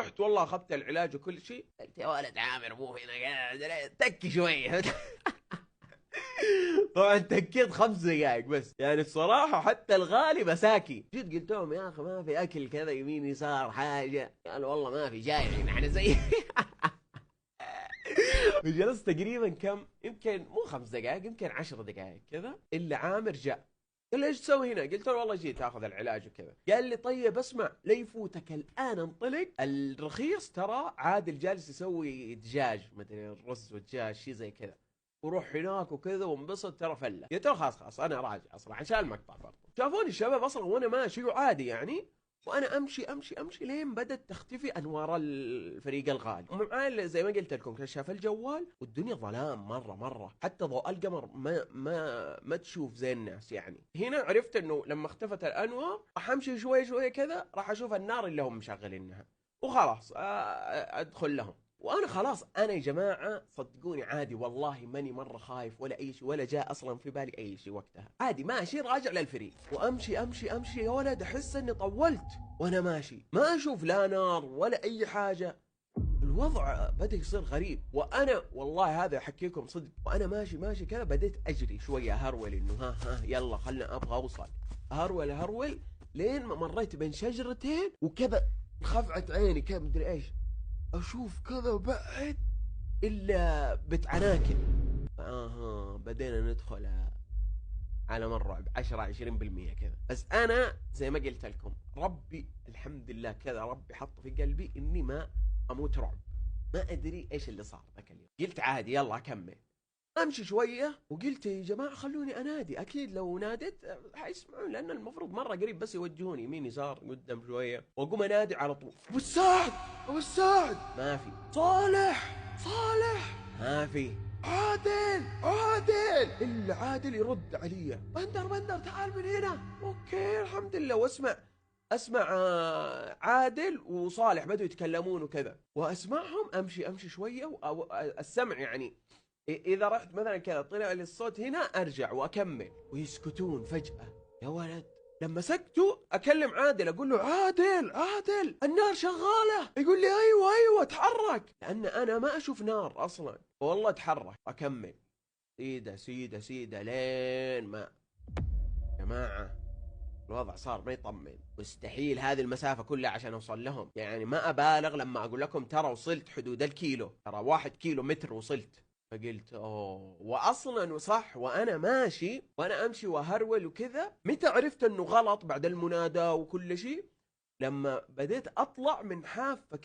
رحت والله اخذت العلاج وكل شيء، قلت يا ولد عامر مو هنا قاعد تكي شويه. طبعا تكيت 5 دقائق بس، يعني الصراحه حتى الغالي مساكي. جيت قلت لهم يا اخي ما في اكل كذا يمين يسار حاجه، قالوا والله ما في جايعين احنا زي. وجلست تقريبا كم، يمكن مو 5 دقائق، يمكن 10 دقائق كذا، الا عامر جاء قال لي ايش تسوي هنا؟ قلت له والله جيت اخذ العلاج وكذا. قال لي طيب اسمع، لا يفوتك الان انطلق، الرخيص ترى عادل جالس يسوي دجاج، مدري رز ودجاج شيء زي كذا، وروح هناك وكذا وانبسط ترى فله. قلت له خلاص خلاص انا راجع اصلا عشان المقطع برضه. شافوني الشباب اصلا وانا ماشي وعادي يعني، وانا امشي امشي امشي لين بدات تختفي انوار الفريق الغالي، ومعاي زي ما قلت لكم كشاف الجوال، والدنيا ظلام مره مره، حتى ضوء القمر ما تشوف زي الناس يعني. هنا عرفت انه لما اختفت الانوار راح امشي شوي شوي كذا، راح اشوف النار اللي هم مشغلينها، وخلاص ادخل لهم. وانا خلاص انا يا جماعه صدقوني عادي والله ماني مره خايف ولا اي شيء، ولا جاء اصلا في بالي اي شيء وقتها، عادي ماشي راجع للفريق، وامشي امشي امشي يا ولد احس اني طولت وانا ماشي ما اشوف لا نار ولا اي حاجه. الوضع بدأ يصير غريب، وانا والله هذا احكيكم صدق، وانا ماشي ماشي كذا بديت اجري شويه هرول انه ها يلا خلنا ابغى اوصل، هرول هرول لين ما مريت بين شجرتين وكذا، خفعت عيني كذا مدري ايش، اشوف كذا بعد الا بنت عناكب. بدينا ندخل عالم الرعب 10 20% كذا. بس انا زي ما قلت لكم ربي الحمد لله كذا، ربي حط في قلبي اني ما اموت رعب. ما ادري ايش اللي صار ذاك اليوم، قلت عادي يلا اكمل امشي شويه، وقلت يا جماعه خلوني انادي، اكيد لو ناديت حيسمعون، لان المفروض مره قريب بس يوجهوني يمين يسار قدام شويه، واقوم انادي على طول ابو السعد ابو السعد، ما في. صالح صالح، ما في. عادل عادل، الا عادل يرد علي، بندر بندر تعال من هنا. اوكي الحمد لله. واسمع اسمع عادل وصالح بدوا يتكلمون وكذا، واسمعهم امشي امشي شويه، والسمع يعني اذا رحت مثلا كذا طلع لي الصوت هنا ارجع واكمل، ويسكتون فجأة يا ولد. لما سكتوا اكلم عادل اقول له عادل عادل النار شغالة، يقول لي ايوه ايوه اتحرك، لان انا ما اشوف نار اصلا. والله اتحرك اكمل سيدة سيدة سيدة لين ما، جماعة الوضع صار ما يطمن، مستحيل هذه المسافة كلها عشان اوصل لهم، يعني ما ابالغ لما اقول لكم ترى وصلت حدود الكيلو، ترى 1 كيلو متر وصلت. فقلت اوه، واصلا وصح وانا ماشي وانا امشي وهرول وكذا، متى عرفت انه غلط بعد المنادى وكل شيء؟ لما بديت اطلع من حافة كذا